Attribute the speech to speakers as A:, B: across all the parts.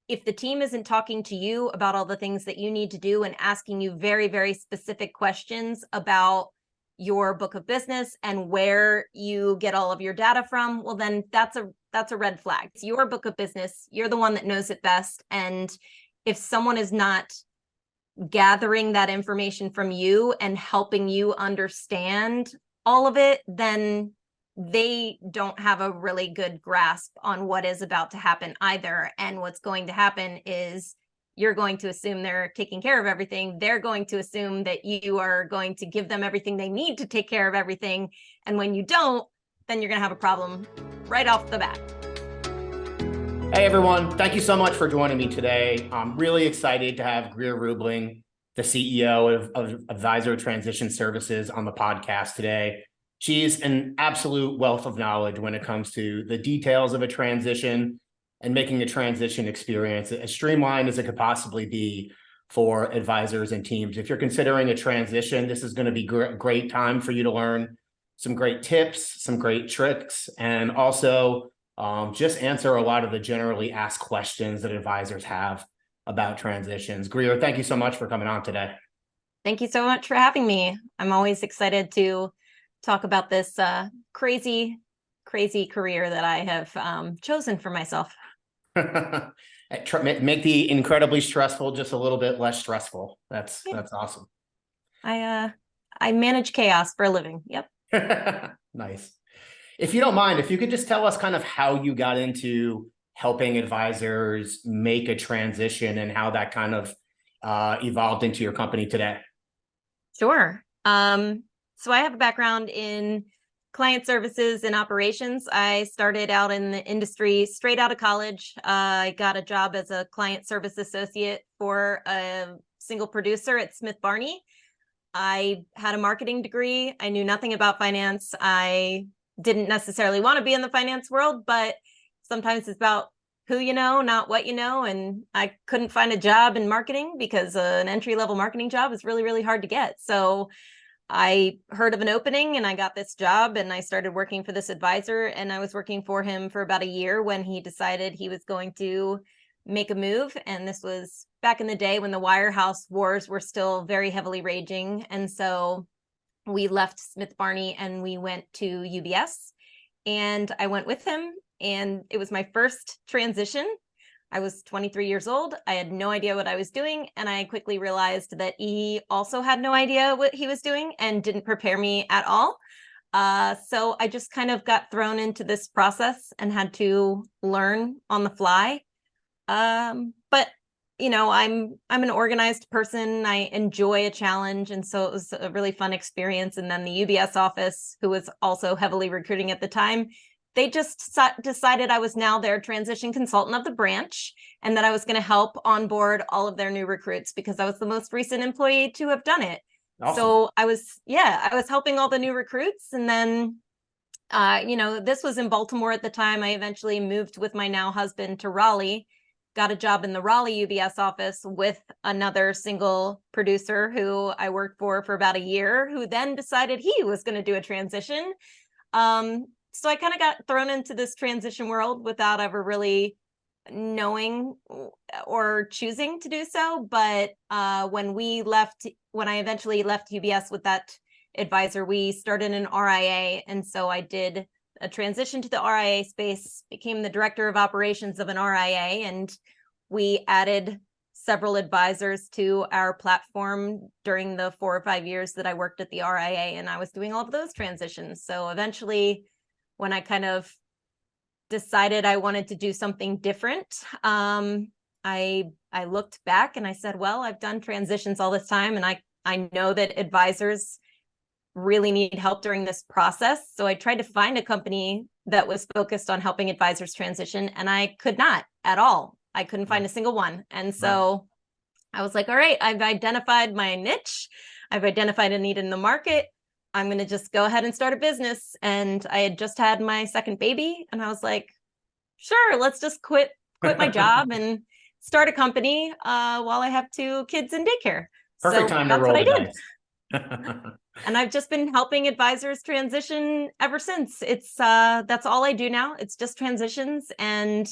A: if the team isn't talking to you about all the things that you need to do and asking you very, very specific questions about your book of business and where you get all of your data from, well, then that's a red flag. It's your book of business. You're the one that knows it best. And if someone is not gathering that information from you and helping you understand all of it, then they don't have a really good grasp on what is about to happen either. And what's going to happen is you're going to assume they're taking care of everything. They're going to assume that you are going to give them everything they need to take care of everything. And when you don't, then you're going to have a problem right off the bat.
B: Hey everyone, thank you so much for joining me today. I'm really excited to have Grier Rubeling, the CEO of Advisor Transition Services, on the podcast today. She's an absolute wealth of knowledge when it comes to the details of a transition and making a transition experience as streamlined as it could possibly be for advisors and teams. If you're considering a transition, this is going to be a great time for you to learn some great tips, some great tricks, and also just answer a lot of the generally asked questions that advisors have about transitions. Grier, thank you so much for coming on today.
A: Thank you so much for having me. I'm always excited to talk about this crazy career that I have chosen for myself.
B: Make the incredibly stressful just a little bit less stressful. That's awesome.
A: I manage chaos for a living. Yep.
B: Nice. If you don't mind, if you could just tell us kind of how you got into helping advisors make a transition and how that kind of evolved into your company today.
A: Sure. So I have a background in client services and operations. I started out in the industry straight out of college. I got a job as a client service associate for a single producer at Smith Barney. I had a marketing degree. I knew nothing about finance. I didn't necessarily want to be in the finance world, but sometimes it's about who you know, not what you know. And I couldn't find a job in marketing because an entry-level marketing job is really, really hard to get. So I heard of an opening and I got this job and I started working for this advisor, and I was working for him for about a year when he decided he was going to make a move. And this was back in the day when the wirehouse wars were still very heavily raging. And so we left Smith Barney and we went to UBS, and I went with him, and it was my first transition. I was 23 years old. I had no idea what I was doing, and I quickly realized that he also had no idea what he was doing and didn't prepare me at all. So I just kind of got thrown into this process and had to learn on the fly. But you know, I'm an organized person. I enjoy a challenge, and so it was a really fun experience. And then the UBS office, who was also heavily recruiting at the time, they just decided I was now their transition consultant of the branch, and that I was going to help onboard all of their new recruits because I was the most recent employee to have done it. Awesome. So I was helping all the new recruits. And then, you know, this was in Baltimore at the time. I eventually moved with my now husband to Raleigh, got a job in the Raleigh UBS office with another single producer who I worked for about a year, who then decided he was going to do a transition. So I kind of got thrown into this transition world without ever really knowing or choosing to do so. But when I eventually left UBS with that advisor, we started an RIA. And so I did a transition to the RIA space, became the director of operations of an RIA, and we added several advisors to our platform during the 4 or 5 years that I worked at the RIA, and I was doing all of those transitions. So eventually, when I kind of decided I wanted to do something different, I looked back and I said, well, I've done transitions all this time, and I know that advisors really need help during this process. So I tried to find a company that was focused on helping advisors transition, and I could not at all. I couldn't find a single one. And so I was like, all right, I've identified my niche. I've identified a need in the market. I'm going to just go ahead and start a business. And I had just had my second baby, and I was like, sure, let's just quit my job and start a company while I have 2 kids in daycare.
B: Perfect time to roll the dice.
A: And I've just been helping advisors transition ever since. It's that's all I do now. It's just transitions. And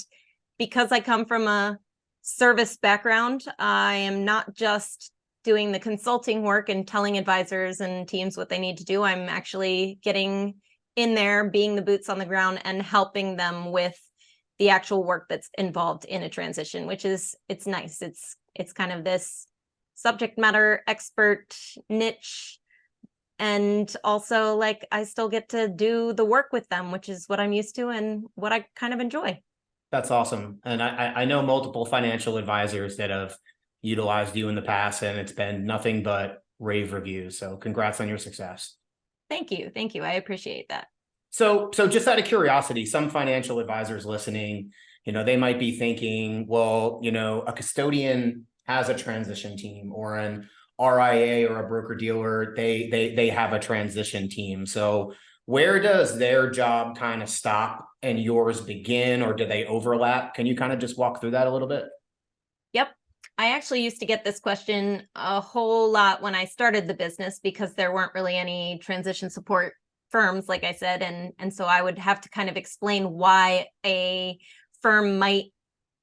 A: because I come from a service background. I am not just doing the consulting work and telling advisors and teams what they need to do. I'm actually getting in there, being the boots on the ground and helping them with the actual work that's involved in a transition, which is, it's nice. It's kind of this subject matter expert niche. And also, like, I still get to do the work with them, which is what I'm used to and what I kind of enjoy.
B: That's awesome. And I know multiple financial advisors that have utilized you in the past, and it's been nothing but rave reviews. So congrats on your success.
A: Thank you. Thank you. I appreciate that.
B: So just out of curiosity, some financial advisors listening, they might be thinking, well, a custodian has a transition team, or an RIA or a broker dealer, they have a transition team. So where does their job kind of stop and yours begin, or do they overlap? Can you kind of just walk through that a little bit?
A: Yep. I actually used to get this question a whole lot when I started the business because there weren't really any transition support firms, like I said, and so I would have to kind of explain why a firm might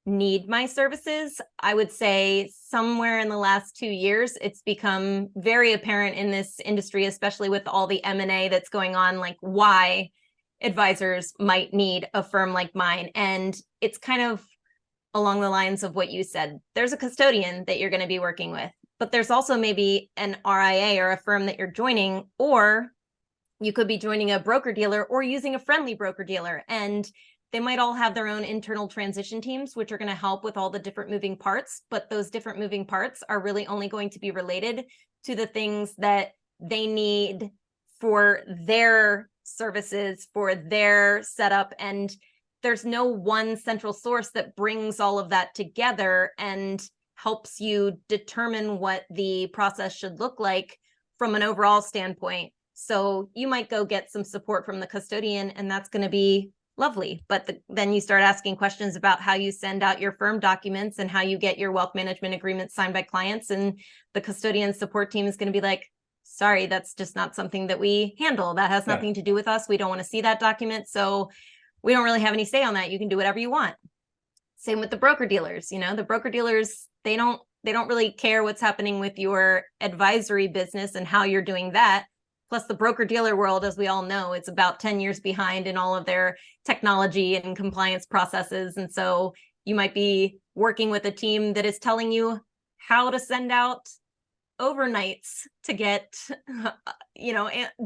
A: need my services. I would say somewhere in the last 2 years, it's become very apparent in this industry, especially with all the M&A that's going on, like why advisors might need a firm like mine. And it's kind of along the lines of what you said. There's a custodian that you're going to be working with, but there's also maybe an RIA or a firm that you're joining, or you could be joining a broker dealer or using a friendly broker dealer. And they might all have their own internal transition teams, which are going to help with all the different moving parts. But those different moving parts are really only going to be related to the things that they need for their services, for their setup. And there's no one central source that brings all of that together and helps you determine what the process should look like from an overall standpoint. So you might go get some support from the custodian, and that's going to be lovely. But then you start asking questions about how you send out your firm documents and how you get your wealth management agreements signed by clients. And the custodian support team is going to be like, sorry, that's just not something that we handle. That has nothing to do with us. We don't want to see that document. So we don't really have any say on that. You can do whatever you want. Same with the broker dealers. The broker dealers, they don't really care what's happening with your advisory business and how you're doing that. Plus, the broker dealer world, as we all know, it's about 10 years behind in all of their technology and compliance processes. And so you might be working with a team that is telling you how to send out overnights to get,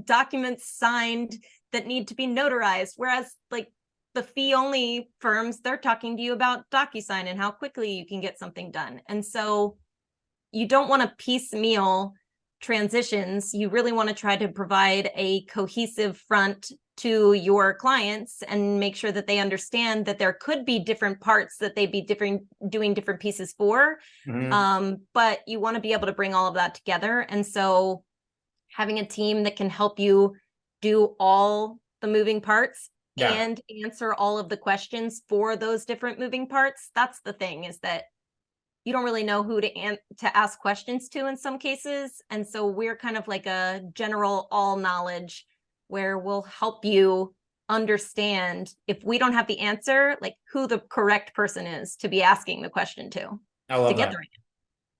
A: documents signed that need to be notarized. Whereas, like, the fee-only firms, they're talking to you about DocuSign and how quickly you can get something done. And so you don't want to piecemeal transitions. You really want to try to provide a cohesive front to your clients and make sure that they understand that there could be different parts that they'd be doing different pieces for. But you want to be able to bring all of that together. And so having a team that can help you do all the moving parts and answer all of the questions for those different moving parts, that's the thing, is that you don't really know who to ask questions to in some cases. And so we're kind of like a general all knowledge where we'll help you understand, if we don't have the answer, like who the correct person is to be asking the question to.
B: I love that.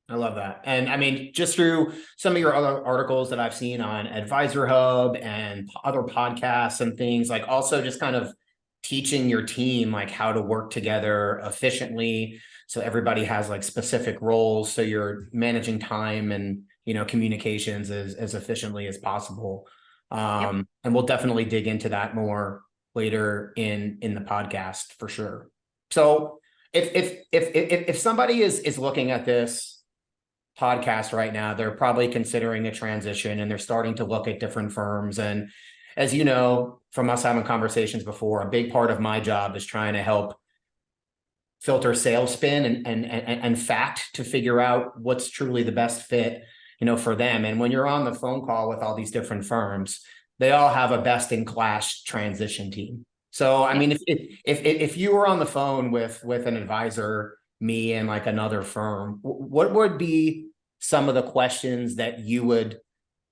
B: I love that. And I mean, just through some of your other articles that I've seen on Advisor Hub and other podcasts and things, like also just kind of teaching your team like how to work together efficiently, so everybody has like specific roles, so you're managing time and communications as efficiently as possible. And we'll definitely dig into that more later in the podcast for sure. So if somebody is looking at this podcast right now, they're probably considering a transition and they're starting to look at different firms. And as you know from us having conversations before, a big part of my job is trying to help filter sales spin and fact to figure out what's truly the best fit, for them. And when you're on the phone call with all these different firms, they all have a best in class transition team. So, I mean, if you were on the phone with an advisor, me and like another firm, what would be some of the questions that you would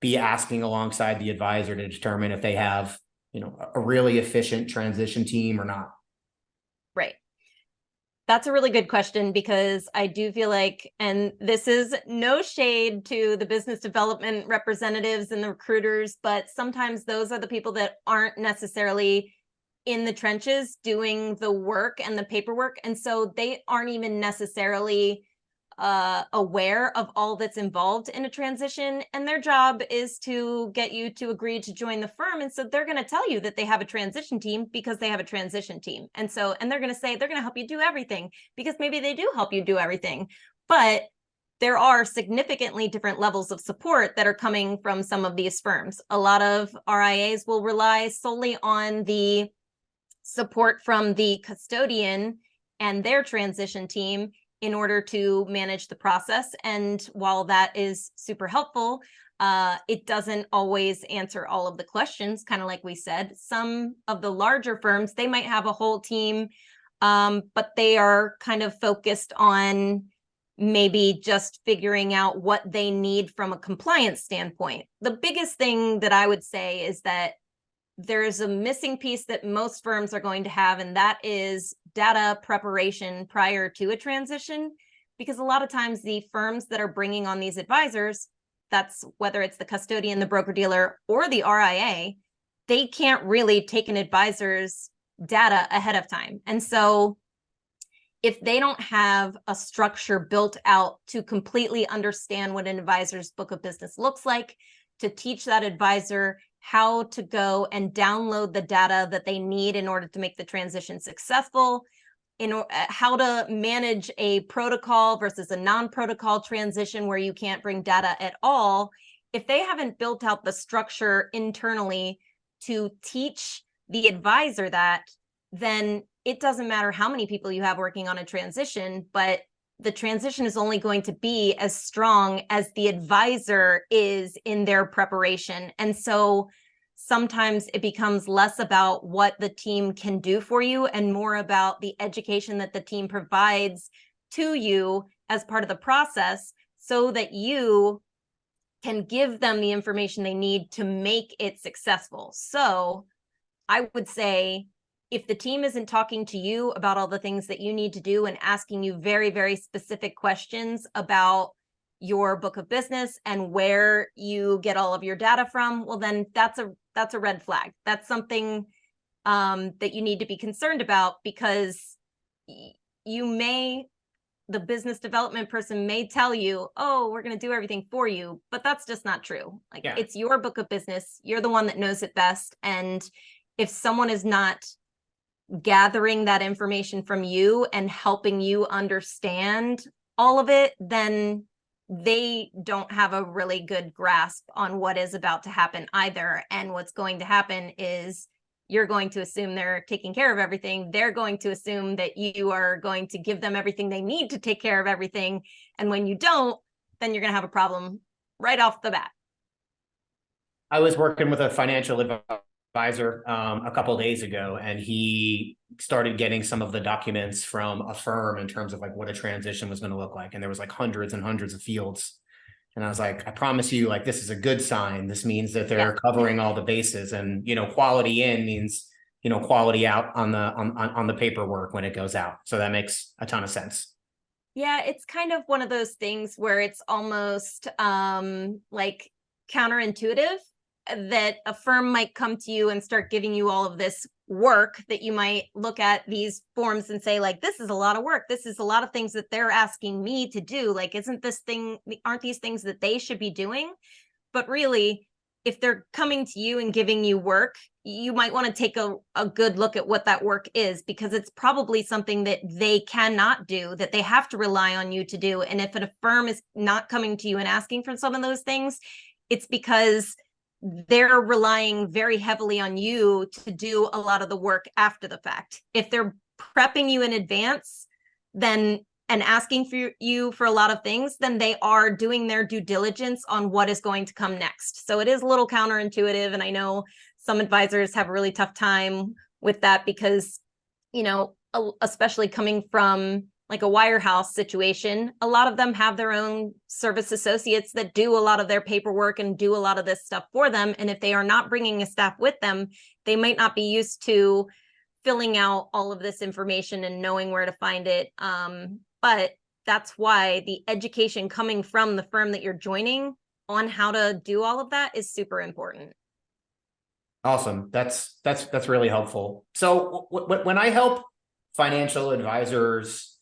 B: be asking alongside the advisor to determine if they have, a really efficient transition team or not?
A: Right. That's a really good question, because I do feel like, and this is no shade to the business development representatives and the recruiters, but sometimes those are the people that aren't necessarily in the trenches doing the work and the paperwork. And so they aren't even necessarily aware of all that's involved in a transition, and their job is to get you to agree to join the firm. And so they're going to tell you that they have a transition team because they have a transition team. And they're going to say they're going to help you do everything because maybe they do help you do everything. But there are significantly different levels of support that are coming from some of these firms. A lot of RIAs will rely solely on the support from the custodian and their transition team in order to manage the process. And while that is super helpful, it doesn't always answer all of the questions, kind of like we said. Some of the larger firms, they might have a whole team, but they are kind of focused on maybe just figuring out what they need from a compliance standpoint. The biggest thing that I would say is that there's a missing piece that most firms are going to have, and that is data preparation prior to a transition. Because a lot of times the firms that are bringing on these advisors, that's whether it's the custodian, the broker dealer, or the RIA, they can't really take an advisor's data ahead of time. And so if they don't have a structure built out to completely understand what an advisor's book of business looks like, to teach that advisor how to go and download the data that they need in order to make the transition successful, how to manage a protocol versus a non-protocol transition where you can't bring data at all. If they haven't built out the structure internally to teach the advisor that, then it doesn't matter how many people you have working on a transition, but the transition is only going to be as strong as the advisor is in their preparation. And so sometimes it becomes less about what the team can do for you and more about the education that the team provides to you as part of the process, so that you can give them the information they need to make it successful. So I would say, if the team isn't talking to you about all the things that you need to do and asking you very, very specific questions about your book of business and where you get all of your data from, well, then that's a red flag. That's something that you need to be concerned about, because the business development person may tell you, oh, we're going to do everything for you, but that's just not true. Like, it's your book of business. You're the one that knows it best. And if someone is not gathering that information from you and helping you understand all of it, then they don't have a really good grasp on what is about to happen either. And what's going to happen is you're going to assume they're taking care of everything. They're going to assume that you are going to give them everything they need to take care of everything. And when you don't, then you're going to have a problem right off the bat.
B: I was working with a financial advisor a couple of days ago, and he started getting some of the documents from a firm in terms of like what a transition was going to look like. And there was like hundreds and hundreds of fields. And I was like, I promise you, like, this is a good sign. This means that they're covering all the bases, and, quality in means, quality out on the paperwork when it goes out. So that makes a ton of sense.
A: Yeah, it's kind of one of those things where it's almost like counterintuitive that a firm might come to you and start giving you all of this work that you might look at these forms and say, like, this is a lot of work. This is a lot of things that they're asking me to do. Like, aren't these things that they should be doing? But really, if they're coming to you and giving you work, you might want to take a good look at what that work is, because it's probably something that they cannot do, that they have to rely on you to do. And if a firm is not coming to you and asking for some of those things, it's because they're relying very heavily on you to do a lot of the work after the fact. If they're prepping you in advance, then and asking for you for a lot of things, then they are doing their due diligence on what is going to come next. So it is a little counterintuitive. And I know some advisors have a really tough time with that because, especially coming from like a wirehouse situation, a lot of them have their own service associates that do a lot of their paperwork and do a lot of this stuff for them. And if they are not bringing a staff with them, they might not be used to filling out all of this information and knowing where to find it. But that's why the education coming from the firm that you're joining on how to do all of that is super important.
B: Awesome. That's really helpful. So when I help financial advisors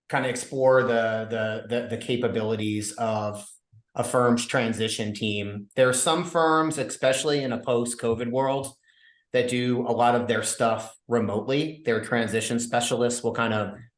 B: kind of explore the capabilities of a firm's transition team, there are some firms, especially in a post-COVID world, that do a lot of their stuff remotely. Their transition specialists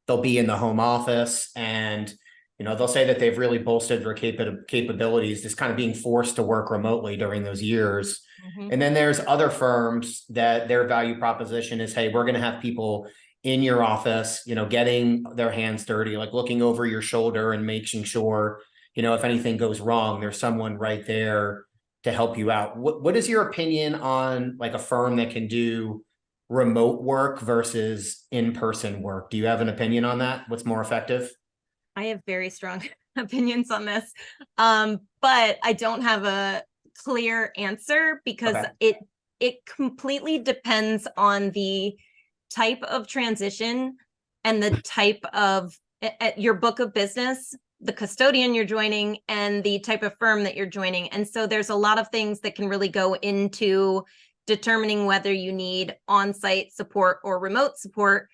B: they'll be in the home office, and they'll say that they've really bolstered their capabilities, just kind of being forced to work remotely during those years.
A: Mm-hmm.
B: And then there's other firms that their value proposition is, hey, we're going to have people in your office, getting their hands dirty, like looking over your shoulder and making sure, if anything goes wrong, there's someone right there to help you out. What is your opinion on like a firm that can do remote work versus in-person work? Do you have an opinion on that? What's more effective?
A: I have very strong opinions on this, but I don't have a clear answer because
B: Okay.
A: it completely depends on the type of transition and the type of your book of business, the custodian you're joining, and the type of firm that you're joining. And so there's a lot of things that can really go into determining whether you need on-site support or remote support.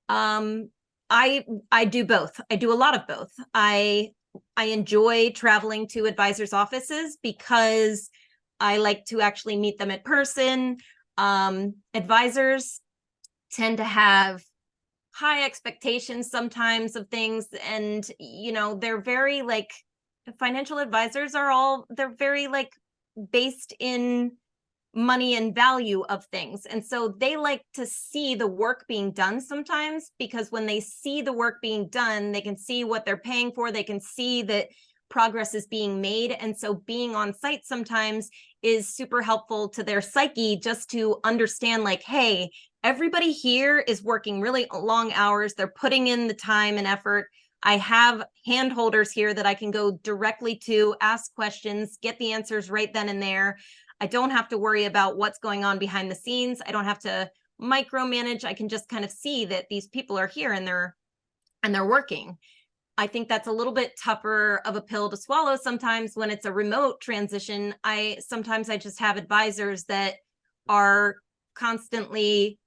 A: I do both. I do a lot of both. I enjoy traveling to advisors' offices because I like to actually meet them in person. Advisors tend to have high expectations sometimes of things, and they're very like, financial advisors they're very like based in money and value of things. And so they like to see the work being done sometimes, because when they see the work being done, they can see what they're paying for. They can see that progress is being made. And so being on site sometimes is super helpful to their psyche, just to understand like, hey, everybody here is working really long hours. They're putting in the time and effort. I have hand holders here that I can go directly to, ask questions, get the answers right then and there. I don't have to worry about what's going on behind the scenes. I don't have to micromanage. I can just kind of see that these people are here and they're working. I think that's a little bit tougher of a pill to swallow sometimes when it's a remote transition. Sometimes I just have advisors that are constantly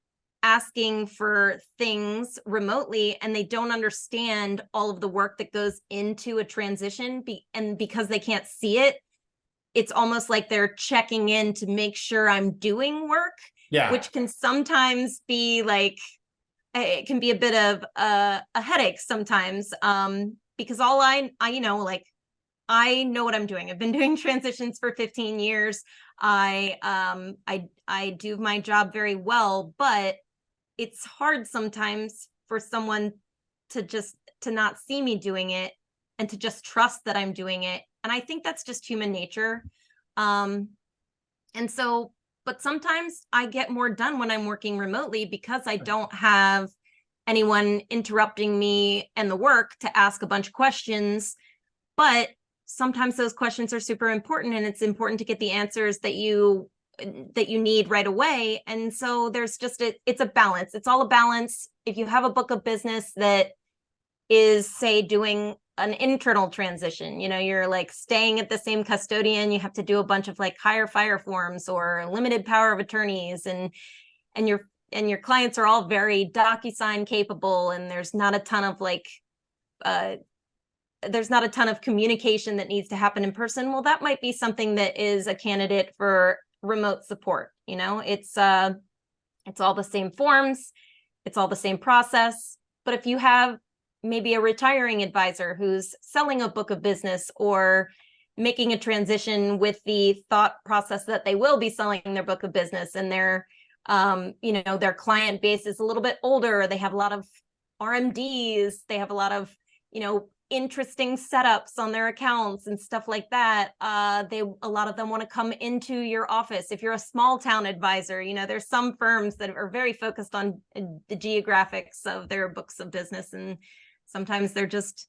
A: asking for things remotely, and they don't understand all of the work that goes into a transition, and because they can't see it, it's almost like they're checking in to make sure I'm doing work,
B: Yeah.
A: which can sometimes be like, it can be a bit of a headache sometimes, because all I like, I know what I'm doing. I've been doing transitions for 15 years. I do my job very well, but it's hard sometimes for someone to not see me doing it and to just trust that I'm doing it. And I think that's just human nature. And so, but sometimes I get more done when I'm working remotely because I don't have anyone interrupting me and the work to ask a bunch of questions. But sometimes those questions are super important, and it's important to get the answers that you need right away. And so there's just it's a balance. It's all a balance. If you have a book of business that is, say, doing an internal transition, you're like staying at the same custodian, you have to do a bunch of like hire fire forms or limited power of attorneys, and your clients are all very DocuSign capable, and there's not a ton of communication that needs to happen in person. Well, that might be something that is a candidate for remote support. It's all the same forms, it's all the same process. But if you have maybe a retiring advisor who's selling a book of business or making a transition with the thought process that they will be selling their book of business, and their client base is a little bit older, they have a lot of RMDs, they have a lot of interesting setups on their accounts and stuff like that. A lot of them want to come into your office. If you're a small town advisor, there's some firms that are very focused on the geographics of their books of business, and sometimes they're just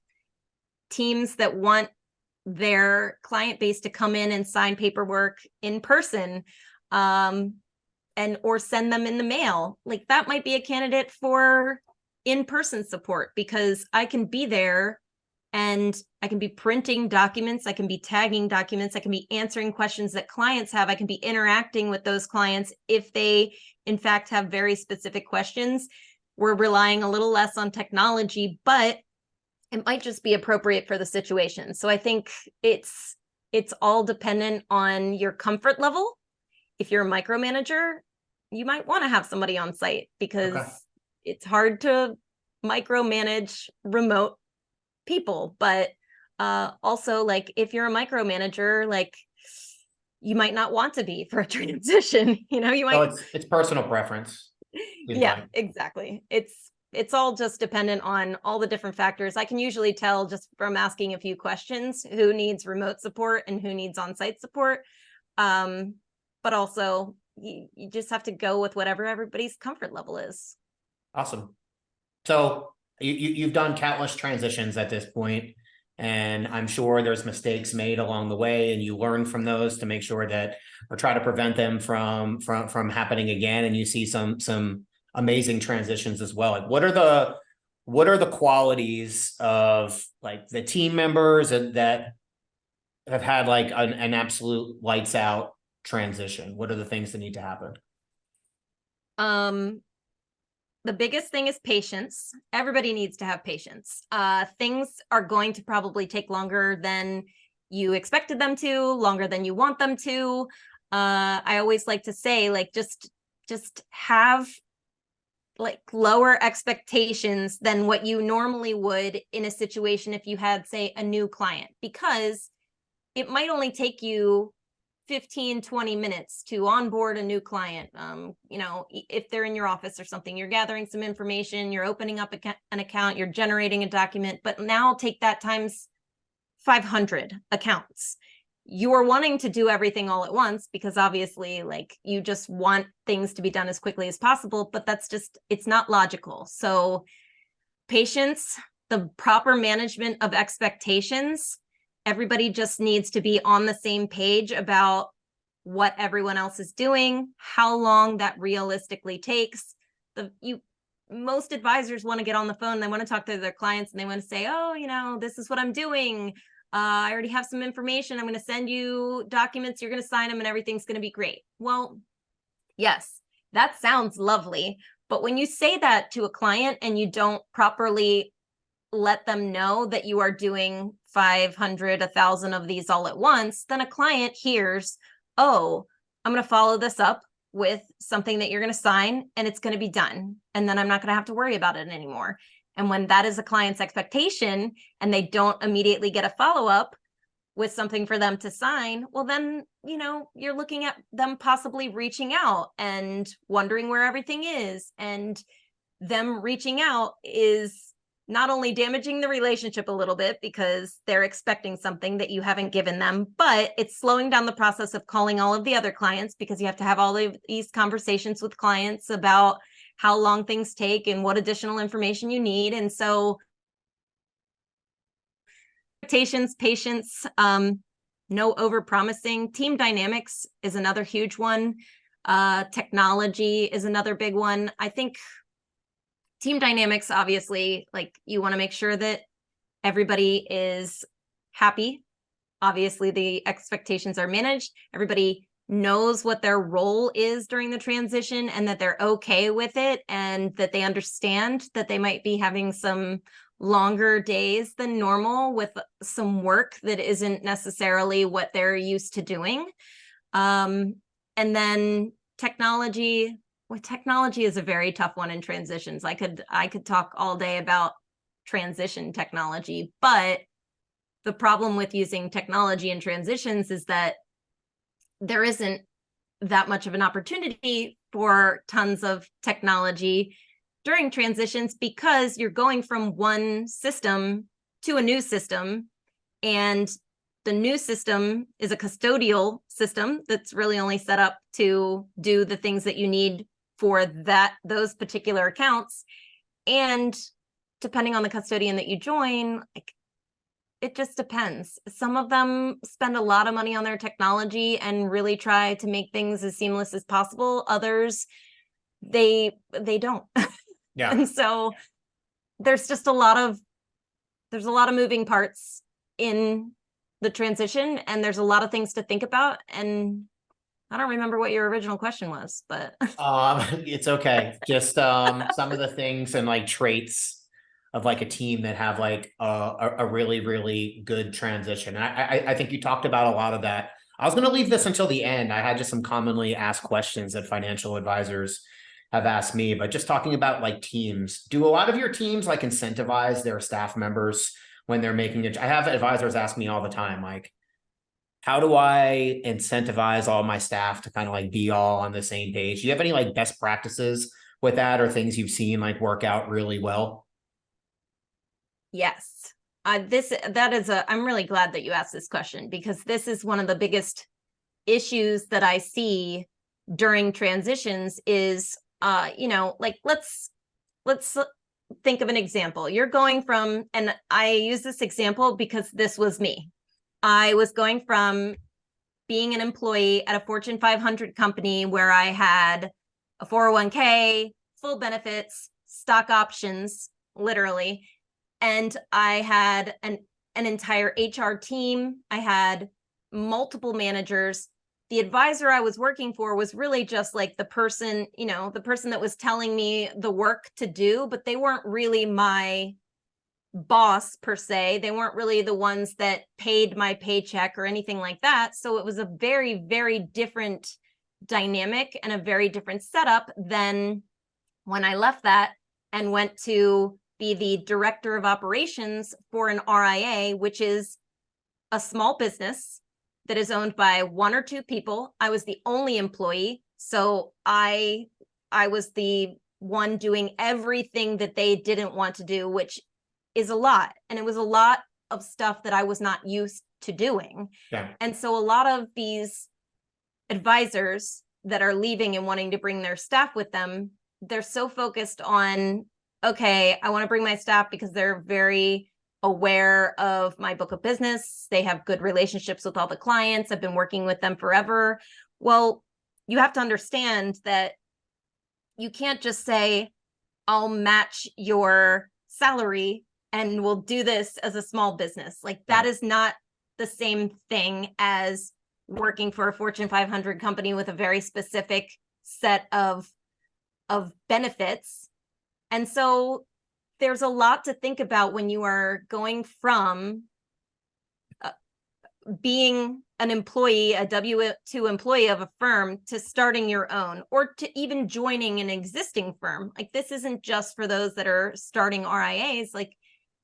A: teams that want their client base to come in and sign paperwork in person. and or send them in the mail. Like that might be a candidate for in-person support because I can be there and I can be printing documents, I can be tagging documents, I can be answering questions that clients have, I can be interacting with those clients if they in fact have very specific questions. We're relying a little less on technology, but it might just be appropriate for the situation. So I think it's all dependent on your comfort level. If you're a micromanager, you might want to have somebody on site because it's hard to micromanage remote people. But also, like if you're a micromanager, like you might not want to be for a transition. You know, you might.
B: So it's personal preference.
A: Yeah, exactly. It's all just dependent on all the different factors. I can usually tell just from asking a few questions who needs remote support and who needs on-site support. But also you just have to go with whatever everybody's comfort level is.
B: Awesome. So you've done countless transitions at this point, and I'm sure there's mistakes made along the way, and you learn from those to make sure that or try to prevent them from happening again. And you see some amazing transitions as well. Like what are the qualities of like the team members that have had like an absolute lights out transition? What are the things that need to happen?
A: The biggest thing is patience. Everybody needs to have patience. Things are going to probably take longer than you expected them to, longer than you want them to. I always like to say, like, just have like lower expectations than what you normally would in a situation if you had, say, a new client, because it might only take you 15-20 minutes to onboard a new client. You know, if they're in your office or something, you're gathering some information, you're opening up an account, you're generating a document, but now take that times 500 accounts. You're wanting to do everything all at once because obviously like you just want things to be done as quickly as possible, but that's just, it's not logical. So patience, the proper management of expectations, everybody just needs to be on the same page about what everyone else is doing, how long that realistically takes. Most advisors want to get on the phone, they want to talk to their clients and they want to say, oh, you know, this is what I'm doing. I already have some information. I'm going to send you documents. You're going to sign them and everything's going to be great. Well, yes, that sounds lovely. But when you say that to a client and you don't properly let them know that you are doing 500, 1,000 of these all at once, then a client hears, oh, I'm going to follow this up with something that you're going to sign and it's going to be done. And then I'm not going to have to worry about it anymore. And when that is a client's expectation and they don't immediately get a follow-up with something for them to sign, well, then, you know, you're looking at them possibly reaching out and wondering where everything is. And them reaching out is not only damaging the relationship a little bit because they're expecting something that you haven't given them, but it's slowing down the process of calling all of the other clients because you have to have all of these conversations with clients about how long things take and what additional information you need. And so expectations, patience, no overpromising. Team dynamics is another huge one. Technology is another big one. I think team dynamics, obviously, like you want to make sure that everybody is happy. Obviously, the expectations are managed. Everybody knows what their role is during the transition and that they're okay with it and that they understand that they might be having some longer days than normal with some work that isn't necessarily what they're used to doing. And then technology. Well, technology is a very tough one in transitions. I could talk all day about transition technology, but the problem with using technology in transitions is that there isn't that much of an opportunity for tons of technology during transitions because you're going from one system to a new system, and the new system is a custodial system that's really only set up to do the things that you need for those particular accounts. And depending on the custodian that you join, like it just depends. Some of them spend a lot of money on their technology and really try to make things as seamless as possible. Others, they don't.
B: Yeah.
A: And so there's just there's a lot of moving parts in the transition, and there's a lot of things to think about. And I don't remember what your original question was, but
B: It's okay. Just some of the things and like traits of like a team that have like a really, really good transition. And I think you talked about a lot of that. I was going to leave this until the end. I had just some commonly asked questions that financial advisors have asked me, but just talking about like teams. Do a lot of your teams like incentivize their staff members when they're making it? I have advisors ask me all the time, like, how do I incentivize all my staff to kind of like be all on the same page? Do you have any like best practices with that, or things you've seen like work out really well?
A: yes. I'm really glad that you asked this question, because this is one of the biggest issues that I see during transitions is, like let's think of an example. You're going from, and I use this example because this was me. I was going from being an employee at a Fortune 500 company where I had a 401k, full benefits, stock options, literally. And I had an entire HR team. I had multiple managers. The advisor I was working for was really just like the person, the person that was telling me the work to do, but they weren't really my boss per se. They weren't really the ones that paid my paycheck or anything like that. So it was a very, very different dynamic and a very different setup than when I left that and went to be the director of operations for an RIA, which is a small business that is owned by one or two people. I was the only employee. So I was the one doing everything that they didn't want to do, which is a lot. And it was a lot of stuff that I was not used to doing.
B: Yeah.
A: And so a lot of these advisors that are leaving and wanting to bring their staff with them, they're so focused on, okay, I want to bring my staff because they're very aware of my book of business. They have good relationships with all the clients. I've been working with them forever. Well, you have to understand that you can't just say, I'll match your salary and we'll do this as a small business. Like that is not the same thing as working for a Fortune 500 company with a very specific set of benefits. And so there's a lot to think about when you are going from being an employee, a W-2 employee of a firm, to starting your own, or to even joining an existing firm. Like this isn't just for those that are starting RIAs, like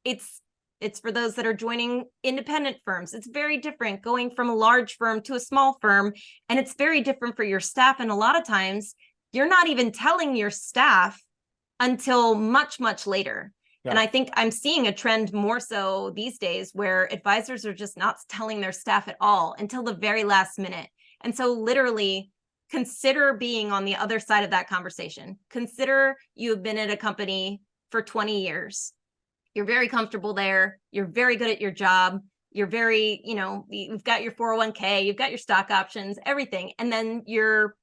A: it's for those that are joining independent firms. It's very different going from a large firm to a small firm, and it's very different for your staff. And a lot of times you're not even telling your staff until much, much later. Yeah. And I think I'm seeing a trend more so these days where advisors are just not telling their staff at all until the very last minute. And so literally consider being on the other side of that conversation. Consider you have been at a company for 20 years. You're very comfortable there. You're very good at your job. You're very, you've got your 401k, you've got your stock options, everything. And then your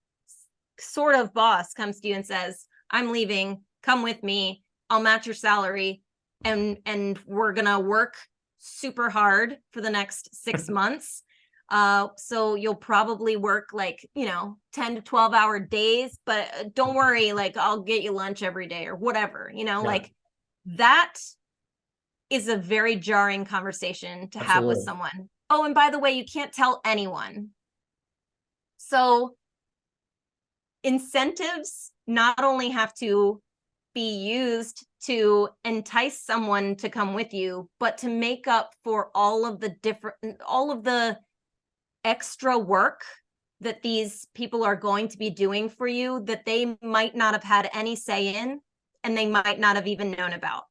A: sort of boss comes to you and says, I'm leaving, come with me. I'll match your salary, and we're gonna work super hard for the next 6 months. So you'll probably work like 10 to 12-hour days, but don't worry, like I'll get you lunch every day or whatever. Like that is a very jarring conversation to have with someone. Oh, and by the way, you can't tell anyone. So incentives not only have to be used to entice someone to come with you, but to make up for all of the extra work that these people are going to be doing for you that they might not have had any say in, and they might not have even known about.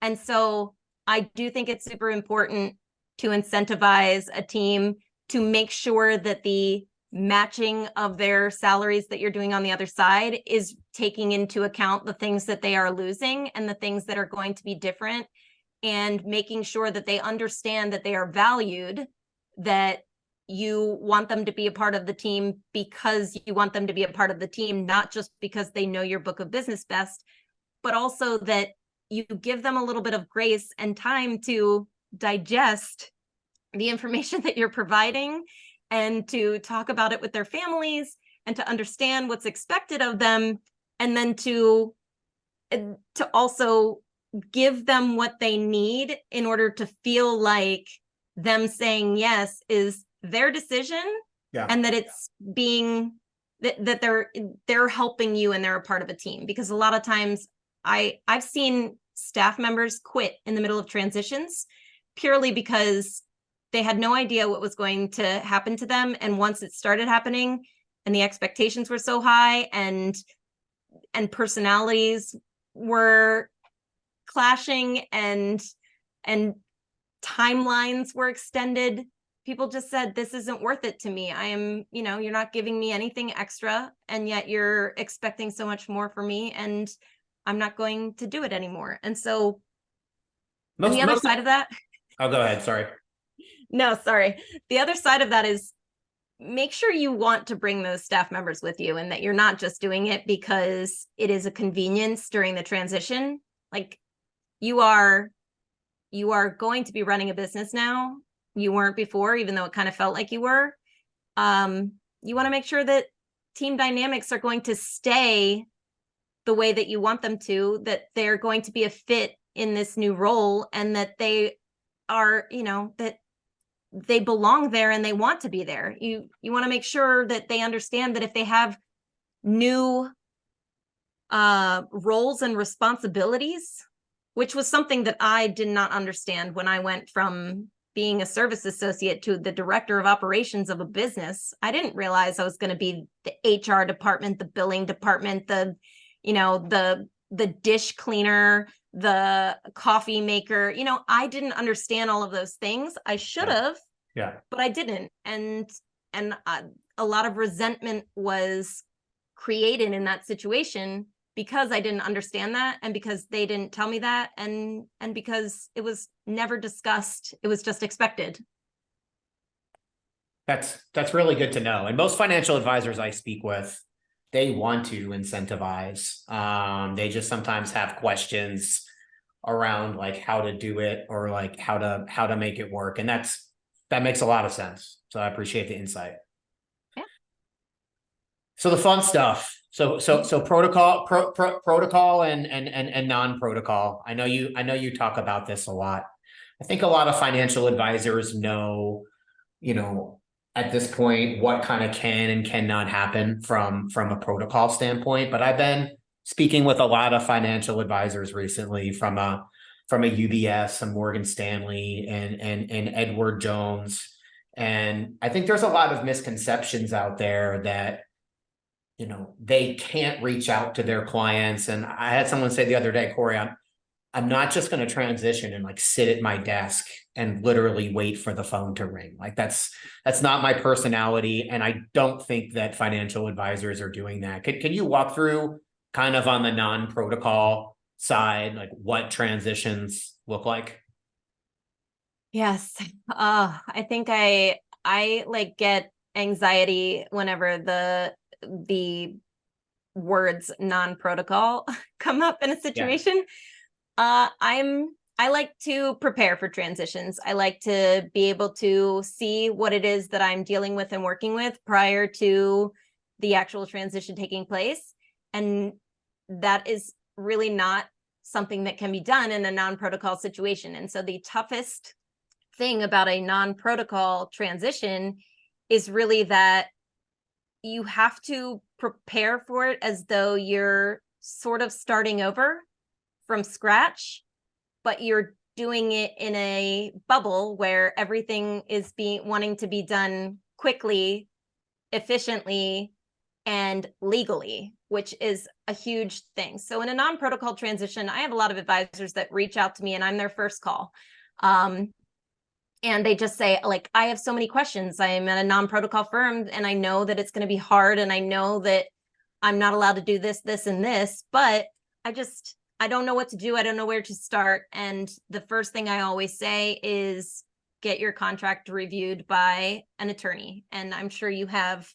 A: And so I do think it's super important to incentivize a team to make sure that the matching of their salaries that you're doing on the other side is taking into account the things that they are losing and the things that are going to be different and making sure that they understand that they are valued, that you want them to be a part of the team because you want them to be a part of the team, not just because they know your book of business best, but also that you give them a little bit of grace and time to digest the information that you're providing and to talk about it with their families and to understand what's expected of them, and then to also give them what they need in order to feel like them saying yes is their decision, and that it's being that they're helping you and they're a part of a team. Because a lot of times I've seen staff members quit in the middle of transitions purely because they had no idea what was going to happen to them, and once it started happening and the expectations were so high and personalities were clashing and timelines were extended, people just said, this isn't worth it to me. I am, you're not giving me anything extra, and yet you're expecting so much more for me, and I'm not going to do it anymore. And so the other side of that.
B: Oh, go ahead. Sorry.
A: No, sorry. The other side of that is make sure you want to bring those staff members with you, and that you're not just doing it because it is a convenience during the transition. Like, you are going to be running a business now. You weren't before, even though it kind of felt like you were. You want to make sure that team dynamics are going to stay the way that you want them to, that they're going to be a fit in this new role, and that they are, that they belong there and they want to be there. You want to make sure that they understand that if they have new roles and responsibilities, which was something that I did not understand when I went from being a service associate to the director of operations of a business. I didn't realize I was going to be the HR department, the billing department, the dish cleaner, the coffee maker. I didn't understand all of those things. I should have, but I didn't. And a lot of resentment was created in that situation because I didn't understand that, and because they didn't tell me that, and because it was never discussed. It was just expected.
B: That's really good to know. And most financial advisors I speak with, they want to incentivize. They just sometimes have questions around like how to do it, or like how to make it work. And that makes a lot of sense. So I appreciate the insight.
A: Yeah.
B: So the fun stuff. So protocol and non-protocol. I know you talk about this a lot. I think a lot of financial advisors know, at this point, what kind of can and cannot happen from a protocol standpoint. But I've been speaking with a lot of financial advisors recently from a UBS, a Morgan Stanley, and Edward Jones. And I think there's a lot of misconceptions out there that, they can't reach out to their clients. And I had someone say the other day, Corey, I'm not just going to transition and like sit at my desk and literally wait for the phone to ring. Like that's not my personality. And I don't think that financial advisors are doing that. Can you walk through kind of on the non-protocol side, like what transitions look like?
A: Yes. I think I like get anxiety whenever the words non-protocol come up in a situation. I like to prepare for transitions. I like to be able to see what it is that I'm dealing with and working with prior to the actual transition taking place. And that is really not something that can be done in a non-protocol situation. And so the toughest thing about a non-protocol transition is really that you have to prepare for it as though you're sort of starting over from scratch, but you're doing it in a bubble where everything is wanting to be done quickly, efficiently, and legally, which is a huge thing. So in a non-protocol transition, I have a lot of advisors that reach out to me and I'm their first call. And they just say, like, I have so many questions. I am at a non-protocol firm and I know that it's going to be hard. And I know that I'm not allowed to do this, this, and this, but I don't know what to do. I don't know where to start. And the first thing I always say is get your contract reviewed by an attorney. And I'm sure you have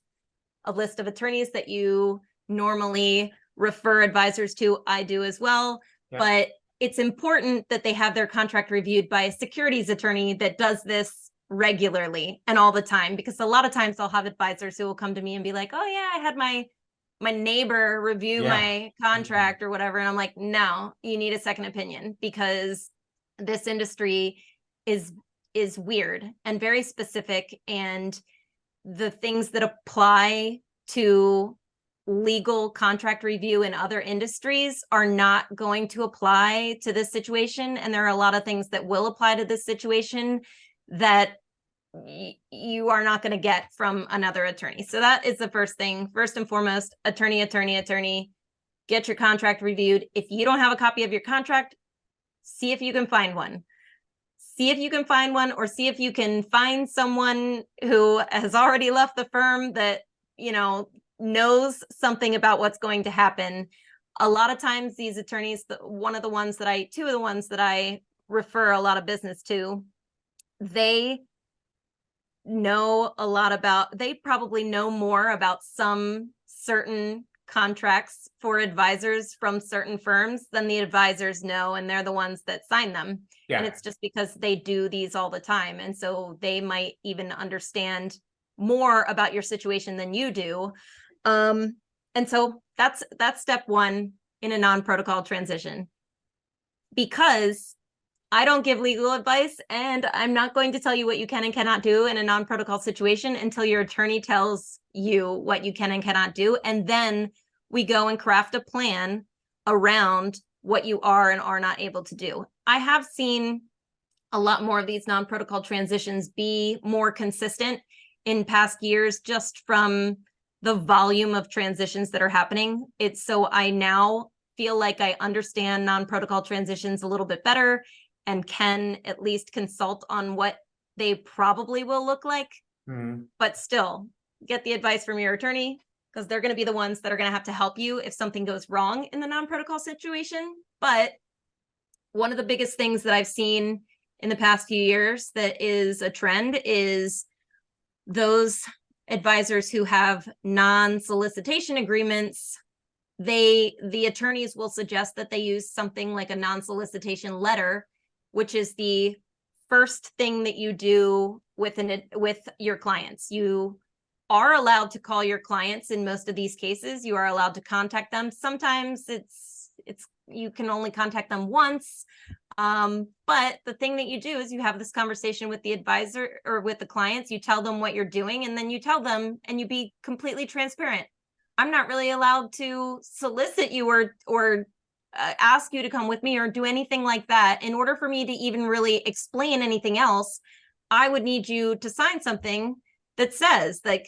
A: a list of attorneys that you normally refer advisors to. I do as well. Yeah. But it's important that they have their contract reviewed by a securities attorney that does this regularly and all the time, because a lot of times I'll have advisors who will come to me and be like, oh yeah, I had my neighbor review my contract or whatever. And I'm like, no, you need a second opinion, because this industry is weird and very specific. And the things that apply to legal contract review in other industries are not going to apply to this situation. And there are a lot of things that will apply to this situation that you are not going to get from another attorney. So that is the first thing. First and foremost, attorney, get your contract reviewed. If you don't have a copy of your contract, see if you can find one. See if you can find one, or see if you can find someone who has already left the firm that, you know, knows something about what's going to happen. A lot of times these attorneys, two of the ones that I refer a lot of business to, they know a lot about, they probably know more about some certain contracts for advisors from certain firms than the advisors know, and they're the ones that sign them. And it's just because they do these all the time. And so they might even understand more about your situation than you do. And so that's step one in a non-protocol transition. Because I don't give legal advice, and I'm not going to tell you what you can and cannot do in a non-protocol situation until your attorney tells you what you can and cannot do. And then we go and craft a plan around what you are and are not able to do. I have seen a lot more of these non-protocol transitions be more consistent in past years, just from the volume of transitions that are happening. It's so I now feel like I understand non-protocol transitions a little bit better and can at least consult on what they probably will look like. But still, get the advice from your attorney, because they're going to be the ones that are going to have to help you if something goes wrong in the non-protocol situation. But one of the biggest things that I've seen in the past few years that is a trend is those advisors who have non-solicitation agreements. The attorneys will suggest that they use something like a non-solicitation letter, which is the first thing that you do with your clients. You are allowed to call your clients in most of these cases. You are allowed to contact them. Sometimes it's you can only contact them once. But the thing that you do is you have this conversation with the advisor or with the clients. You tell them what you're doing, and then you tell them, and you be completely transparent. I'm not really allowed to solicit you or ask you to come with me or do anything like that. In order for me to even really explain anything else, I would need you to sign something that says, like,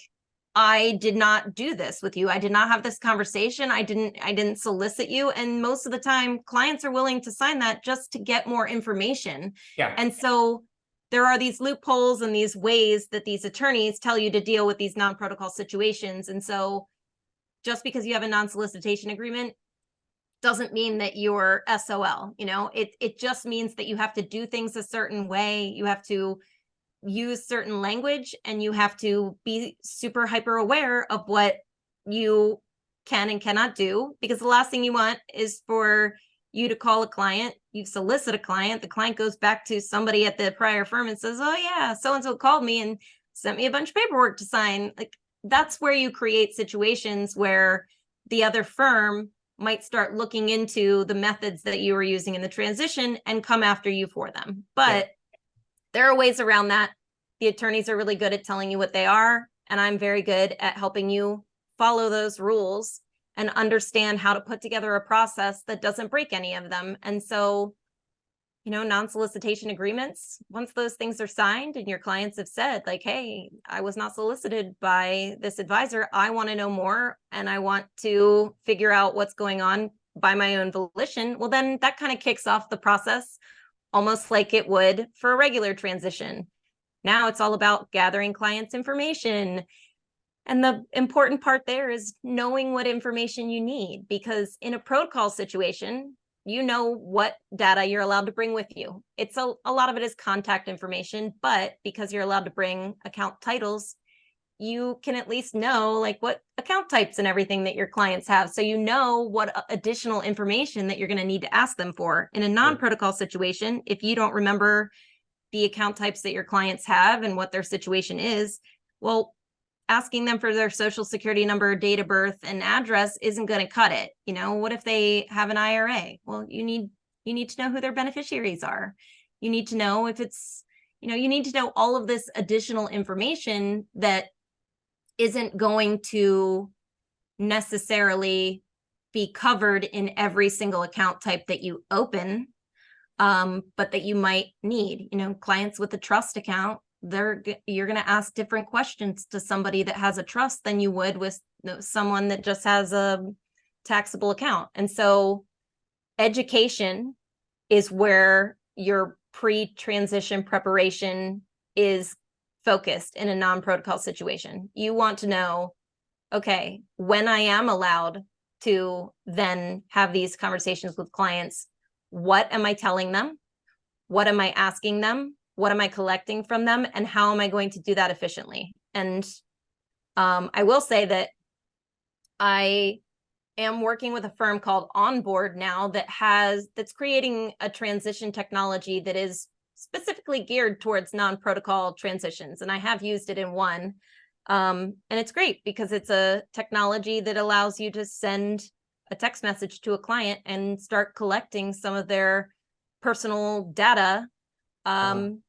A: I did not do this with you. I did not have this conversation. I didn't solicit you. And most of the time, clients are willing to sign that just to get more information. Yeah. And so there are these loopholes and these ways that these attorneys tell you to deal with these non-protocol situations. And so just because you have a non-solicitation agreement doesn't mean that you're SOL. You know, it just means that you have to do things a certain way. You have to use certain language, and you have to be super hyper aware of what you can and cannot do, because the last thing you want is for you to call a client, you solicit a client, the client goes back to somebody at the prior firm and says, oh yeah, so-and-so called me and sent me a bunch of paperwork to sign. Like, that's where you create situations where the other firm might start looking into the methods that you were using in the transition and come after you for them. But there are ways around that. The attorneys are really good at telling you what they are, and I'm very good at helping you follow those rules and understand how to put together a process that doesn't break any of them. And so, you know, non-solicitation agreements, once those things are signed and your clients have said, like, hey, I was not solicited by this advisor, I want to know more and I want to figure out what's going on by my own volition, well, then that kind of kicks off the process almost like it would for a regular transition. Now it's all about gathering clients' information. And the important part there is knowing what information you need, because in a protocol situation, you know what data you're allowed to bring with you. It's a lot of it is contact information, but because you're allowed to bring account titles, you can at least know like what account types and everything that your clients have. So you know what additional information that you're going to need to ask them for. In a non-protocol situation, if you don't remember the account types that your clients have and what their situation is, well, asking them for their social security number, date of birth, and address isn't going to cut it. You know, what if they have an IRA? Well, you need to know who their beneficiaries are. You need to know if it's, you need to know all of this additional information that isn't going to necessarily be covered in every single account type that you open, but that you might need. Clients with a trust account, you're going to ask different questions to somebody that has a trust than you would with someone that just has a taxable account. And so education is where your pre-transition preparation is focused in a non-protocol situation. You want to know, okay, when I am allowed to then have these conversations with clients, what am I telling them? What am I asking them? What am I collecting from them? And how am I going to do that efficiently? And I will say that I am working with a firm called Onboard now that's creating a transition technology that is specifically geared towards non-protocol transitions. And I have used it in one. And it's great because it's a technology that allows you to send a text message to a client and start collecting some of their personal data. And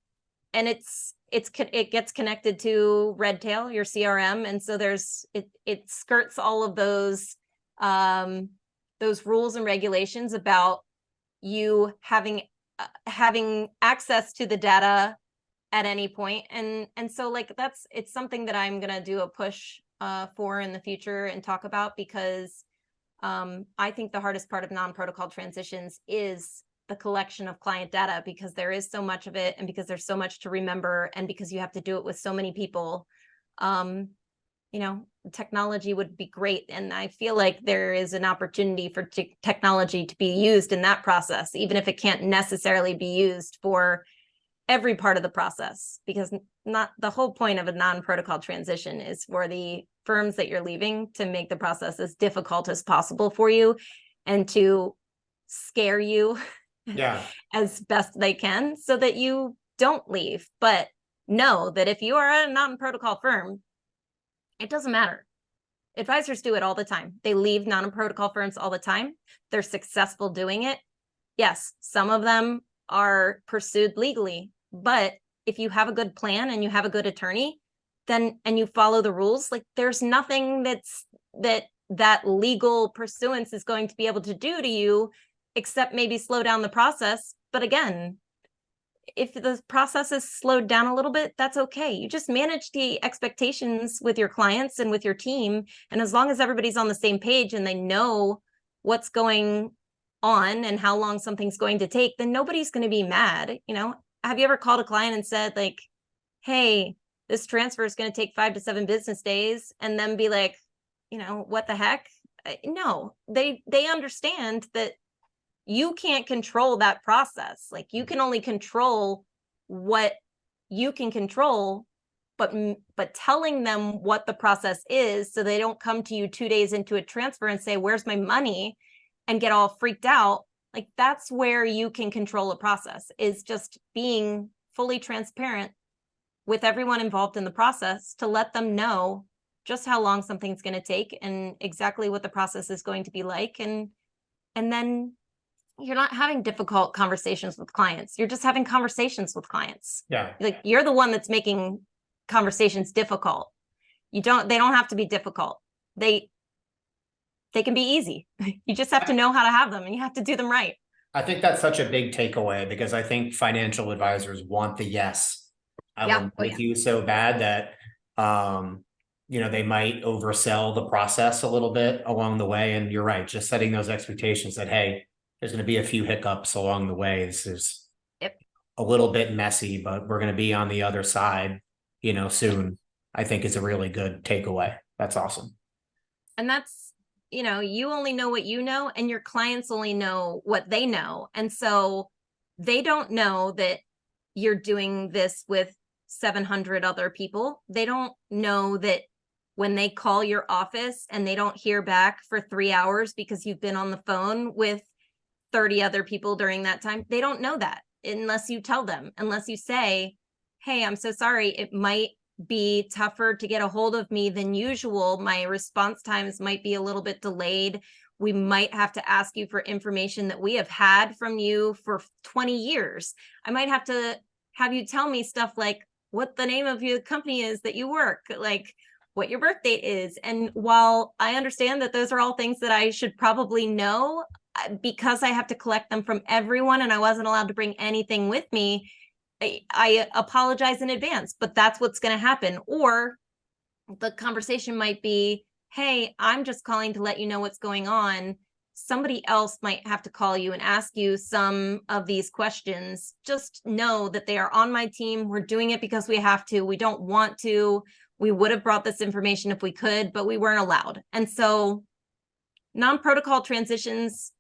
A: it gets connected to Redtail, your CRM. And so it skirts all of those rules and regulations about you having access to the data at any point. And so like it's something that I'm going to do a push for in the future and talk about, because I think the hardest part of non-protocol transitions is the collection of client data, because there is so much of it, and because there's so much to remember, and because you have to do it with so many people. Technology would be great, and I feel like there is an opportunity for technology to be used in that process, even if it can't necessarily be used for every part of the process, because not the whole point of a non-protocol transition is for the firms that you're leaving to make the process as difficult as possible for you and to scare you as best they can so that you don't leave. But know that if you are a non-protocol firm, it doesn't matter. Advisors do it all the time. They leave non-protocol firms all the time. They're successful doing it. Yes, some of them are pursued legally, but if you have a good plan and you have a good attorney, then and you follow the rules, like there's nothing that legal pursuance is going to be able to do to you except maybe slow down the process. But again, if the process is slowed down a little bit, that's okay. You just manage the expectations with your clients and with your team. And as long as everybody's on the same page and they know what's going on and how long something's going to take, then nobody's going to be mad. Have you ever called a client and said like, hey, this transfer is going to take 5 to 7 business days, and then be like, what the heck? No, they understand that you can't control that process. Like you can only control what you can control, but telling them what the process is so they don't come to you 2 days into a transfer and say, where's my money, and get all freaked out. Like that's where you can control a process, is just being fully transparent with everyone involved in the process to let them know just how long something's going to take and exactly what the process is going to be like. And then you're not having difficult conversations with clients. You're just having conversations with clients.
B: Yeah.
A: Like you're the one that's making conversations difficult. They don't have to be difficult. They can be easy. You just have to know how to have them, and you have to do them right.
B: I think that's such a big takeaway, because I think financial advisors want the yes. I will with you so bad that, they might oversell the process a little bit along the way. And you're right, just setting those expectations that, hey, there's going to be a few hiccups along the way. This is a little bit messy, but we're going to be on the other side, soon. I think is a really good takeaway. That's awesome.
A: And that's you only know what you know, and your clients only know what they know. And so they don't know that you're doing this with 700 other people. They don't know that when they call your office and they don't hear back for 3 hours because you've been on the phone with 30 other people during that time. They don't know that unless you tell them, unless you say, hey, I'm so sorry. It might be tougher to get a hold of me than usual. My response times might be a little bit delayed. We might have to ask you for information that we have had from you for 20 years. I might have to have you tell me stuff like what the name of your company is that you work, like what your birth date is. And while I understand that those are all things that I should probably know, because I have to collect them from everyone and I wasn't allowed to bring anything with me, I apologize in advance, but that's what's going to happen. Or the conversation might be, hey, I'm just calling to let you know what's going on. Somebody else might have to call you and ask you some of these questions. Just know that they are on my team. We're doing it because we have to. We don't want to. We would have brought this information if we could, but we weren't allowed. And so non-protocol transitions,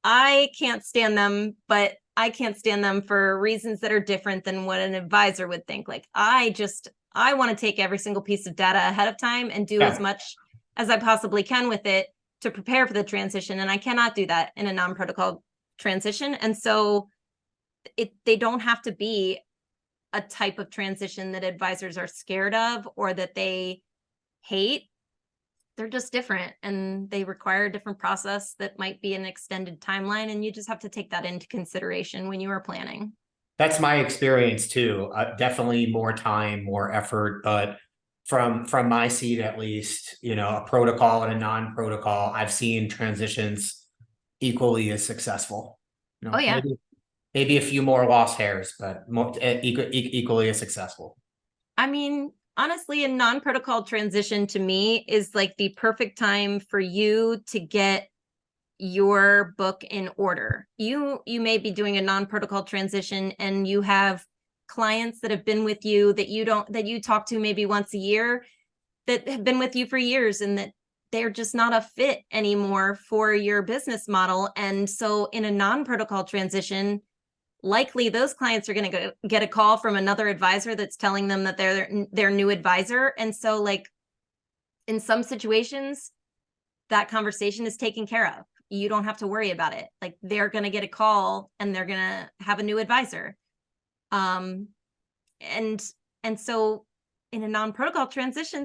A: I can't stand them, but I can't stand them for reasons that are different than what an advisor would think. Like I want to take every single piece of data ahead of time and do as much as I possibly can with it to prepare for the transition. And I cannot do that in a non-protocol transition. And so they don't have to be a type of transition that advisors are scared of or that they hate. They're just different and they require a different process that might be an extended timeline. And you just have to take that into consideration when you are planning.
B: That's my experience too. Definitely more time, more effort, but from my seat at least, a protocol and a non-protocol, I've seen transitions equally as successful.
A: Oh yeah.
B: Maybe a few more lost hairs, but equally as successful.
A: I mean, honestly, a non-protocol transition to me is like the perfect time for you to get your book in order. You may be doing a non-protocol transition and you have clients that have been with you that you talk to maybe once a year that have been with you for years and that they're just not a fit anymore for your business model. And so in a non-protocol transition, likely those clients are going to get a call from another advisor that's telling them that they're their new advisor. And so like in some situations, that conversation is taken care of. You don't have to worry about it. Like they're going to get a call and they're going to have a new advisor. And so in a non-protocol transition,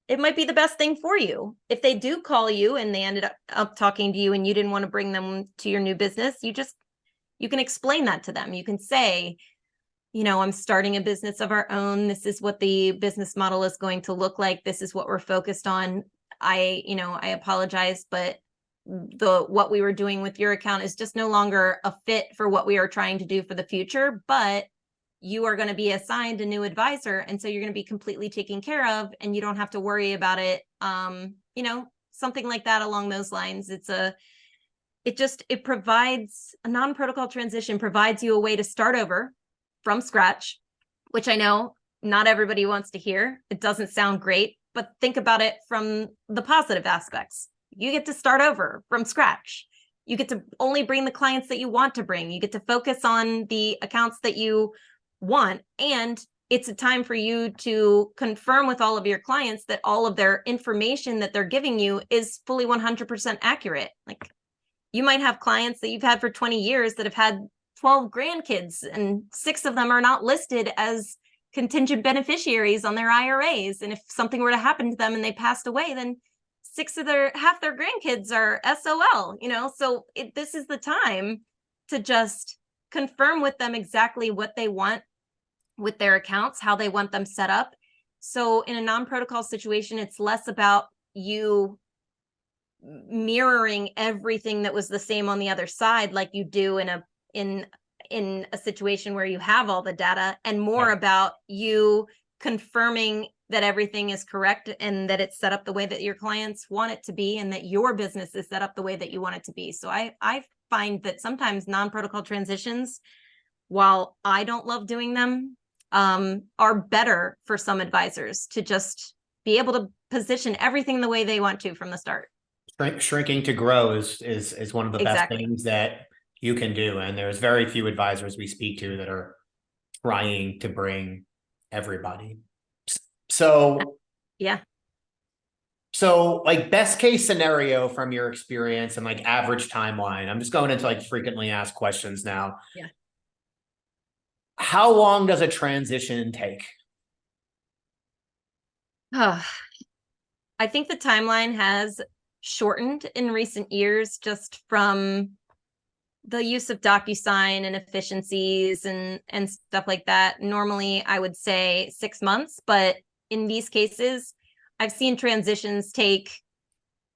A: it might be the best thing for you. If they do call you and they ended up talking to you and you didn't want to bring them to your new business, you can explain that to them. You can say, I'm starting a business of our own. This is what the business model is going to look like. This is what we're focused on. I apologize, but what we were doing with your account is just no longer a fit for what we are trying to do for the future, but you are going to be assigned a new advisor. And so you're going to be completely taken care of and you don't have to worry about it. Something like that along those lines. It provides a non-protocol transition, provides you a way to start over from scratch, which I know not everybody wants to hear. It doesn't sound great, but think about it from the positive aspects. You get to start over from scratch. You get to only bring the clients that you want to bring. You get to focus on the accounts that you want. And it's a time for you to confirm with all of your clients that all of their information that they're giving you is fully 100% accurate. Like you might have clients that you've had for 20 years that have had 12 grandkids and 6 of them are not listed as contingent beneficiaries on their IRAs. And if something were to happen to them and they passed away, then half their grandkids are SOL, so this is the time to just confirm with them exactly what they want with their accounts, how they want them set up. So in a non-protocol situation, it's less about you mirroring everything that was the same on the other side, like you do in a situation where you have all the data, and more about you confirming that everything is correct and that it's set up the way that your clients want it to be and that your business is set up the way that you want it to be. So I find that sometimes non-protocol transitions, while I don't love doing them, are better for some advisors to just be able to position everything the way they want to from the start.
B: Shrinking to grow is one of the best
A: Exactly.
B: things that you can do. And there's very few advisors we speak to that are trying to bring everybody. So,
A: Yeah.
B: so like best case scenario from your experience and like average timeline. I'm just going into like frequently asked questions now.
A: Yeah.
B: How long does a transition take?
A: I think the timeline has shortened in recent years just from the use of DocuSign and efficiencies and stuff like that. Normally, I would say 6 months, but in these cases, I've seen transitions take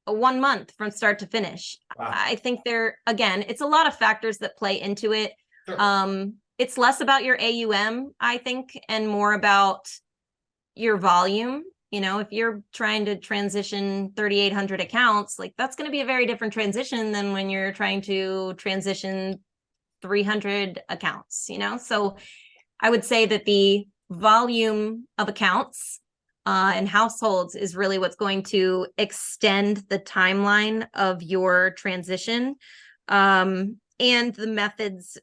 A: 1 month from start to finish.
B: Wow.
A: I think again, it's a lot of factors that play into it.
B: Sure.
A: It's less about your AUM, I think, and more about your volume. If you're trying to transition 3,800 accounts, like that's going to be a very different transition than when you're trying to transition 300 accounts. So I would say that the volume of accounts and households is really what's going to extend the timeline of your transition, and the methods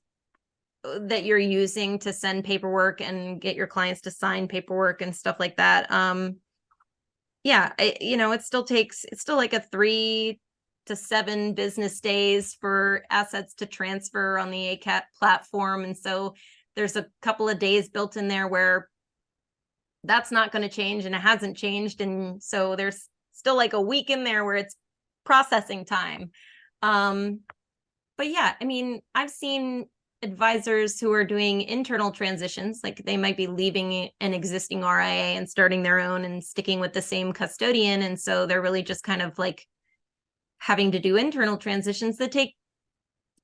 A: that you're using to send paperwork and get your clients to sign paperwork and stuff like that. Yeah, it's still like a 3 to 7 business days for assets to transfer on the ACAT platform. And so there's a couple of days built in there where that's not going to change, and it hasn't changed. And so there's still like a week in there where it's processing time. But yeah, I mean, I've seen advisors who are doing internal transitions, like they might be leaving an existing RIA and starting their own and sticking with the same custodian. And so they're really just kind of like having to do internal transitions that take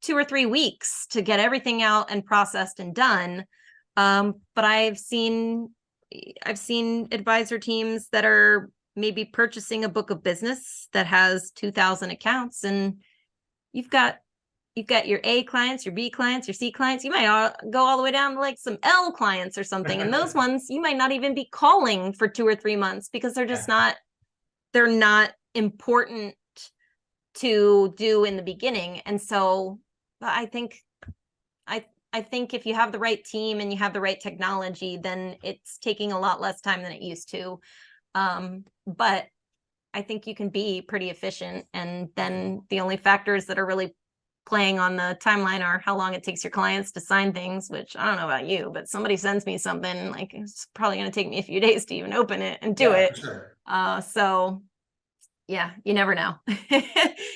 A: 2 or 3 weeks to get everything out and processed and done. But I've seen advisor teams that are maybe purchasing a book of business that has 2,000 accounts, and you've got your A clients, your B clients, your C clients. You might go all the way down to like some L clients or something. And those ones you might not even be calling for 2 or 3 months because they're not important to do in the beginning. And so I think I think if you have the right team and you have the right technology, then it's taking a lot less time than it used to. But I think you can be pretty efficient. And then the only factors that are really playing on the timeline are how long it takes your clients to sign things, which I don't know about you, but somebody sends me something, like it's probably going to take me a few days to even open it and do
B: Yeah,
A: it.
B: for sure.
A: So yeah, you never know.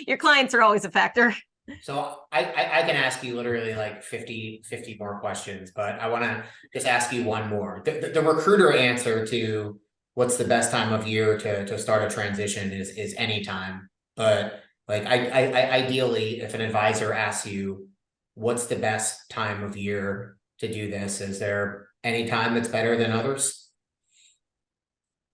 A: Your clients are always a factor.
B: So I can ask you literally like 50 more questions, but I want to just ask you one more. The recruiter answer to what's the best time of year to start a transition is anytime. But like ideally, if an advisor asks you what's the best time of year to do this, is there any time that's better than others?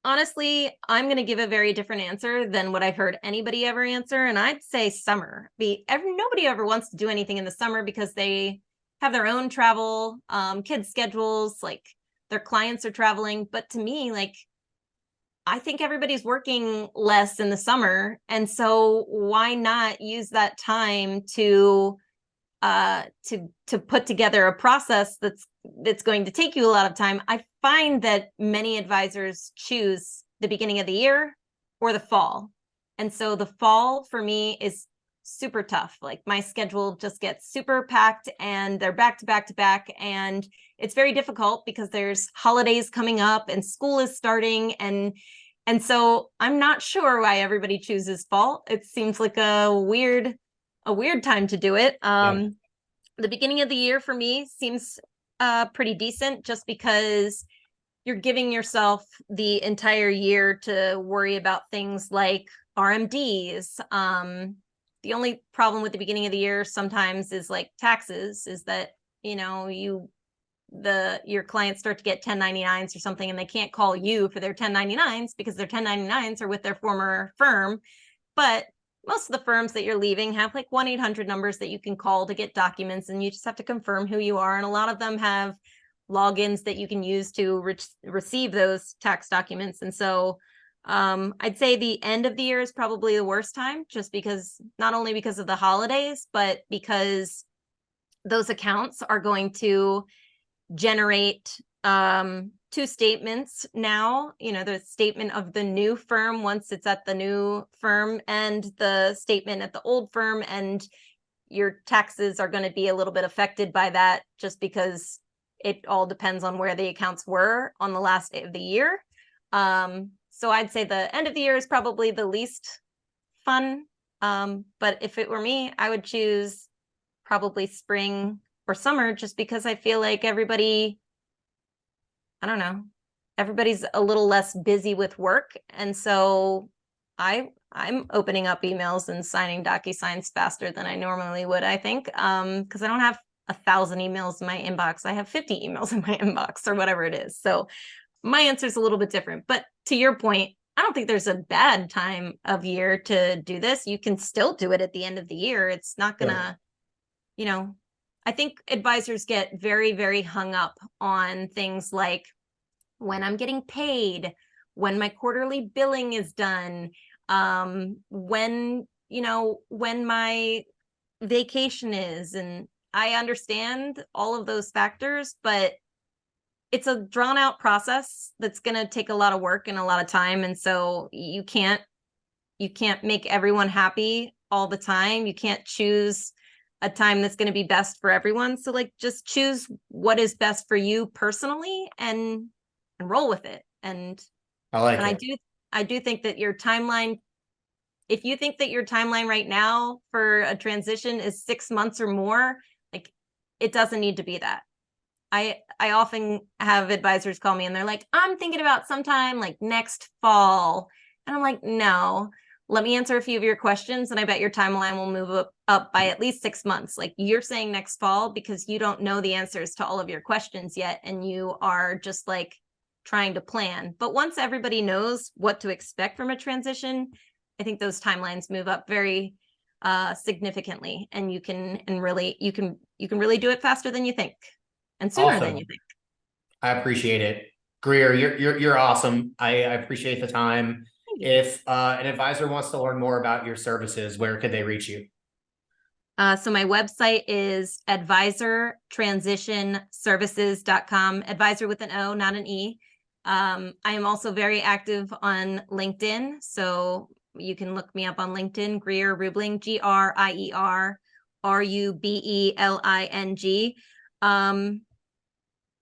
A: Honestly, I'm going to give a very different answer than what I've heard anybody ever answer. And I'd say summer. Nobody ever wants to do anything in the summer because they have their own travel, kids' schedules, like their clients are traveling. But to me, like, I think everybody's working less in the summer. And so why not use that time to put together a process that's going to take you a lot of time? I find that many advisors choose the beginning of the year or the fall. And so the fall for me is super tough. Like my schedule just gets super packed and they're back to back to back. And it's very difficult because there's holidays coming up and school is starting. And so I'm not sure why everybody chooses fall. It seems like a weird time to do it.
B: Yeah.
A: The beginning of the year for me seems pretty decent just because you're giving yourself the entire year to worry about things like RMDs. The only problem with the beginning of the year sometimes is like taxes, is that, your clients start to get 1099s or something and they can't call you for their 1099s because their 1099s are with their former firm. But most of the firms that you're leaving have like 1-800 numbers that you can call to get documents, and you just have to confirm who you are. And a lot of them have logins that you can use to receive those tax documents. And so I'd say the end of the year is probably the worst time, just because not only because of the holidays, but because those accounts are going to generate two statements now, the statement of the new firm once it's at the new firm and the statement at the old firm, and your taxes are going to be a little bit affected by that just because it all depends on where the accounts were on the last day of the year. So I'd say the end of the year is probably the least fun. But if it were me, I would choose probably spring or summer, just because I feel like everybody, I don't know, everybody's a little less busy with work. And so I'm opening up emails and signing DocuSigns faster than I normally would, I think, because I don't have 1,000 emails in my inbox. I have 50 emails in my inbox or whatever it is. So my answer is a little bit different. But to your point, I don't think there's a bad time of year to do this. You can still do it at the end of the year. It's not gonna, I think advisors get very, very hung up on things like when I'm getting paid, when my quarterly billing is done, when my vacation is. And I understand all of those factors, but it's a drawn out process that's going to take a lot of work and a lot of time. And so you can't make everyone happy all the time. You can't choose a time that's going to be best for everyone. So just choose what is best for you personally and roll with it. And
B: I like
A: and
B: it.
A: I do think that your timeline, if you think that your timeline right now for a transition is 6 months or more, it doesn't need to be that. I often have advisors call me and they're like, I'm thinking about sometime like next fall. And I'm like, no, let me answer a few of your questions. And I bet your timeline will move up by at least 6 months. Like, you're saying next fall because you don't know the answers to all of your questions yet. And you are just trying to plan. But once everybody knows what to expect from a transition, I think those timelines move up very significantly, and you can really do it faster than you think and sooner than you
B: Awesome.
A: think.
B: I appreciate it. Greer, you're awesome. I appreciate the time.
A: Thank you.
B: If an advisor wants to learn more about your services, where could they reach you?
A: So my website is advisortransitionservices.com, advisor with an O, not an E. I am also very active on LinkedIn. So you can look me up on LinkedIn, Grier Rubeling, GrierRubeling.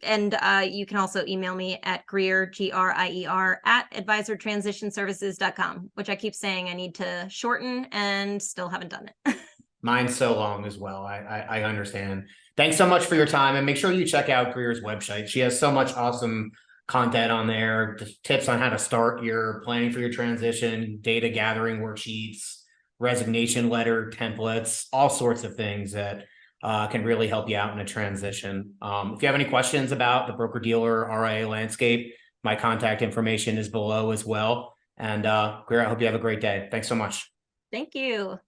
A: And you can also email me at Grier, Grier, at advisortransitionservices.com, which I keep saying I need to shorten and still haven't done it.
B: Mine's so long as well. I understand. Thanks so much for your time, and make sure you check out Grier's website. She has so much awesome content on there, tips on how to start your planning for your transition, data gathering worksheets, resignation letter templates, all sorts of things that can really help you out in a transition. If you have any questions about the broker-dealer RIA landscape, my contact information is below as well. And Grier, I hope you have a great day. Thanks so much.
A: Thank you.